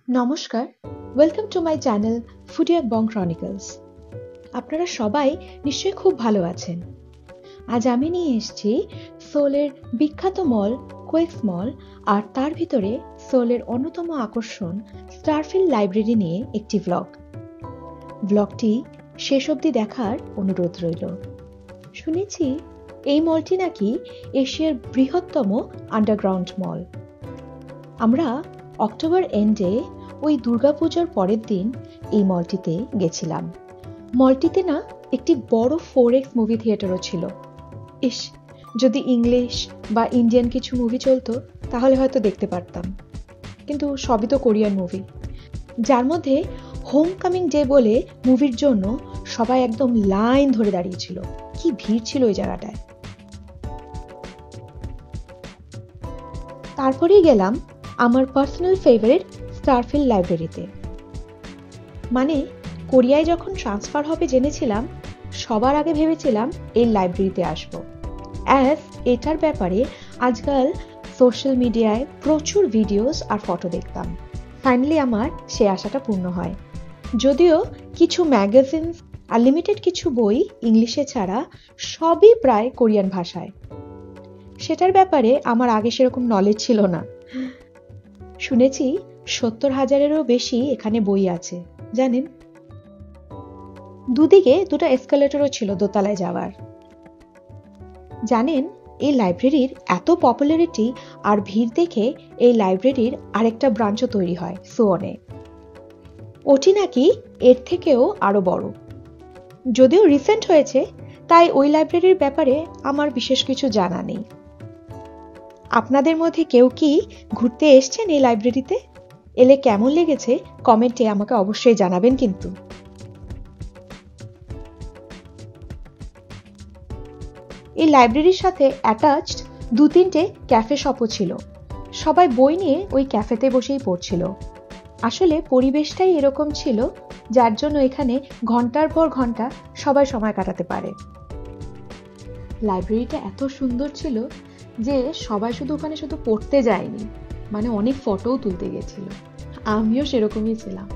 নমস্কার, welcome to my channel foodie Bong Chronicles. আপনারা সবাই নিশ্চয়ই খুব ভালো আছেন। আজ আমি নিয়ে এসেছি সোলের বিখ্যাত মল কোয়েক্স মল আর তার ভিতরে সোলের অন্যতম আকর্ষণ স্টারফিল্ড লাইব্রেরি নিয়ে একটি ব্লগটি শেষ অবধি দেখার অনুরোধ রইল। শুনেছি এই মলটি নাকি এশিয়ার বৃহত্তম আন্ডারগ্রাউন্ড মল। আমরা অক্টোবর এন্ডে ওই দুর্গাপূজার পরের দিন এই মলটিতে গেছিলাম। মলটিতে না একটি বড় 4X মুভি থিয়েটারও ছিল। ইস, যদি ইংলিশ বা ইন্ডিয়ান কিছু মুভি চলতো তাহলে হয়তো দেখতে পারতাম, কিন্তু সবই তো কোরিয়ান মুভি, যার মধ্যে হোম কামিং ডে বলে মুভির জন্য সবাই একদম লাইন ধরে দাঁড়িয়েছিল। কি ভিড় ছিল ওই জায়গাটায়। তারপরেই গেলাম আমার পার্সোনাল ফেভারিট স্টারফিল্ড লাইব্রেরিতে। মানে কোরিয়ায় যখন ট্রান্সফার হবে জেনেছিলাম, সবার আগে ভেবেছিলাম এই লাইব্রেরিতে আসব, অ্যাজ এটার ব্যাপারে আজকাল সোশ্যাল মিডিয়ায় প্রচুর ভিডিওস আর ফটো দেখতাম। ফাইনালি আমার সে আশাটা পূর্ণ হয়। যদিও কিছু ম্যাগাজিন আর লিমিটেড কিছু বই ইংলিশে ছাড়া সবই প্রায় কোরিয়ান ভাষায়। সেটার ব্যাপারে আমার আগে সেরকম নলেজ ছিল না। শুনেছি 70,000-এরও বেশি এখানে বই আছে, জানেন। দুদিকে দুটো এসকালেটরও ছিল দোতলায় যাওয়ার। জানেন, এই লাইব্রেরির এত পপুলারিটি আর ভিড় দেখে এই লাইব্রেরির আরেকটা ব্রাঞ্চও তৈরি হয় সুওনে। ওটি নাকি এর থেকেও আরো বড়। যদিও রিসেন্ট হয়েছে, তাই ওই লাইব্রেরির ব্যাপারে আমার বিশেষ কিছু জানা নেই। আপনাদের মধ্যে কেউ কি ঘুরতে এসছেন এই লাইব্রেরিতে? এলে কেমন লেগেছে কমেন্টে আমাকে অবশ্যই জানাবেন। কিন্তু এই লাইব্রেরির সাথে অ্যাটাচড 2-3টে ক্যাফে শপও ছিল। সবাই বই নিয়ে ওই ক্যাফেতে বসেই পড়ছিল। আসলে পরিবেশটাই এরকম ছিল, যার জন্য এখানে ঘন্টার পর ঘন্টা সবাই সময় কাটাতে পারে। লাইব্রেরিটা এত সুন্দর ছিল যে সবাই ওখানে শুধু পড়তে যায়নি, মানে অনেক ফটোও তুলতে গেছিল। আমিও সেরকমই ছিলাম,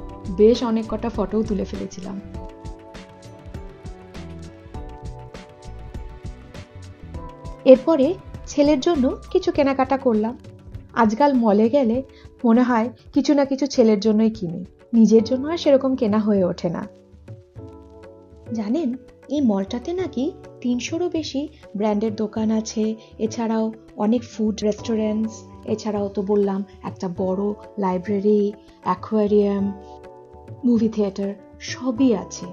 বেশ অনেক কটা ফটোও তুলে ফেলেছিলাম। এরপরে ছেলের জন্য কিছু কেনাকাটা করলাম। আজকাল মলে গেলে মনে হয় কিছু না কিছু ছেলের জন্যই কিনি, নিজের জন্য আর সেরকম কেনা হয়ে ওঠে না। জানেন, এই মলটাতে নাকি 300-রও বেশি ব্র্যান্ডের দোকান আছে। এছাড়াও অনেক ফুড রেস্টুরেন্টস, এছাড়াও তো বললাম একটা বড় লাইব্রেরি, অ্যাকোয়ারিয়াম, মুভি থিয়েটার সবই আছে।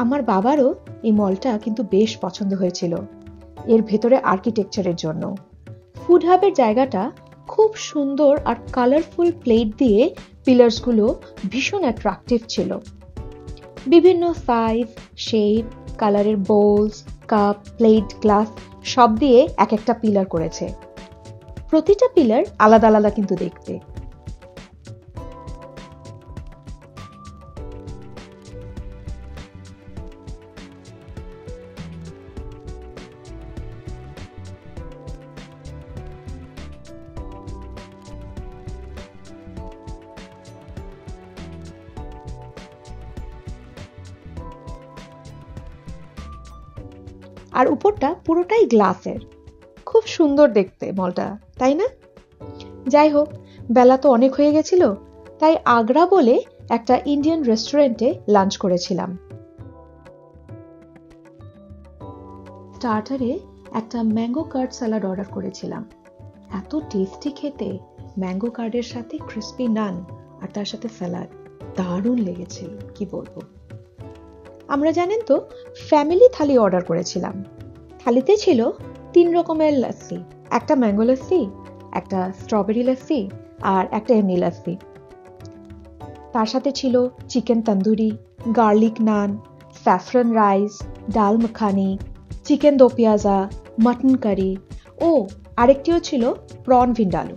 আমার বাবারও এই মলটা কিন্তু বেশ পছন্দ হয়েছিল এর ভেতরে আর্কিটেকচারের জন্য। ফুড হাবের জায়গাটা খুব সুন্দর আর কালারফুল প্লেট দিয়ে পিলার্সগুলো ভীষণ অ্যাট্রাকটিভ ছিল। বিভিন্ন সাইজ, শেপ, কালারের বোলস, কাপ, প্লেট, গ্লাস সব দিয়ে এক একটা পিলার করেছে। প্রতিটা পিলার আলাদা আলাদা কিন্তু দেখতে। আর উপরটা পুরোটাই গ্লাসের। খুব সুন্দর দেখতে মলটা, তাই না? যাই হোক, বেলা তো অনেক হয়ে গেছিল, তাই আগ্রা বলে একটা ইন্ডিয়ান রেস্টুরেন্টে লাঞ্চ করেছিলাম। স্টার্টারে একটা ম্যাঙ্গো কার্ড স্যালাড অর্ডার করেছিলাম। এত টেস্টি খেতে, ম্যাঙ্গো কার্ডের সাথে ক্রিস্পি নান আর তার সাথে স্যালাড, দারুণ লেগেছিল, কি বলবো। আমরা জানেন তো ফ্যামিলি থালি অর্ডার করেছিলাম। থালিতে ছিল 3 রকমের লস্যি, একটা ম্যাঙ্গো লস্যি, একটা স্ট্রবেরি লস্যি আর একটা এমনি লস্যি। তার সাথে ছিল চিকেন তন্দুরি, গার্লিক নান, স্যাফরন রাইস, ডাল মাখানি, চিকেন দো পেঁয়াজা, মাটন কারি ও আরেকটিও ছিল প্রন ভিন্ডালু।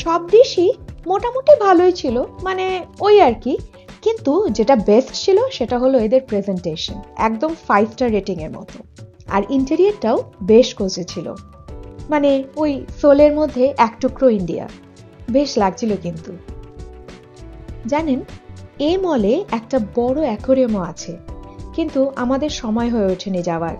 সব ডিশই মোটামুটি ভালোই ছিল, মানে ওই আর কি, কিন্তু যেটা বেস্ট ছিল সেটা হলো এদের প্রেজেন্টেশন, একদম 5 স্টার রেটিং এর মতো। আর ইন্টেরিয়রটাও বেশ কোজে ছিল, মানে ওই সোলের মধ্যে এক টুকরো ইন্ডিয়া, বেশ লাগছিল। কিন্তু জানেন, এই মলে একটা বড় অ্যাকোয়ারিয়ামও আছে, কিন্তু আমাদের সময় হয়ে ওঠেনি যাওয়ার।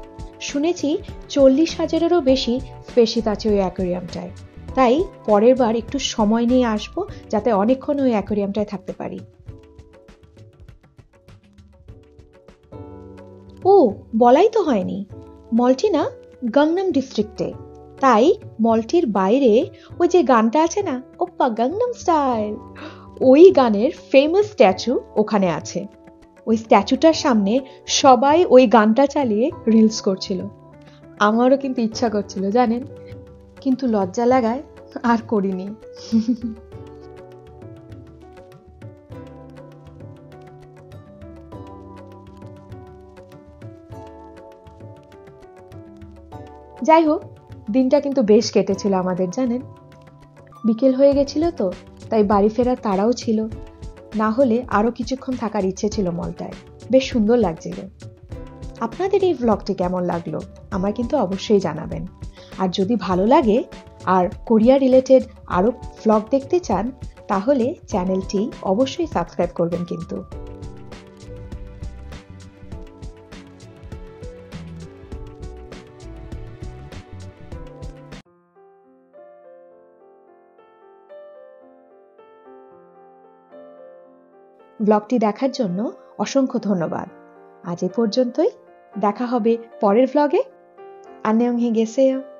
শুনেছি 40,000-এরও বেশি স্পেসিস আছে ওই অ্যাকোয়ারিয়ামটায়, তাই পরের বার একটু সময় নিয়ে আসবো যাতে অনেকক্ষণ ওই অ্যাকোয়ারিয়ামটায় থাকতে পারি। ও, বলাই তো হয়নি, মলটি না গাংনাম ডিস্ট্রিক্টে, তাই মলটির বাইরে ওই যে গানটা আছে না, ওপ্পা গাংনাম স্টাইল, ওই গানের ফেমাস স্ট্যাচু ওখানে আছে। ওই স্ট্যাচুটার সামনে সবাই ওই গানটা চালিয়ে রিলস করছিল। আমারও কিন্তু ইচ্ছা করছিল জানেন, কিন্তু লজ্জা লাগায় আর করিনি। যাই হোক, দিনটা কিন্তু বেশ কেটেছিল আমাদের জানেন। বিকেল হয়ে গেছিল তো, তাই বাড়ি ফেরার তাড়াও ছিল, না হলে আরো কিছুক্ষণ থাকার ইচ্ছে ছিল মলটায়। বেশ সুন্দর লাগছিল। আপনাদের এই ভ্লগটি কেমন লাগলো আমায় কিন্তু অবশ্যই জানাবেন। আর যদি ভালো লাগে আর কোরিয়া রিলেটেড আরো ভ্লগ দেখতে চান, তাহলে চ্যানেলটি অবশ্যই সাবস্ক্রাইব করবেন কিন্তু। ব্লগটি দেখার জন্য অসংখ্য ধন্যবাদ। আজ এ পর্যন্তই, দেখা হবে পরের ভ্লগে। 안녕히 계세요.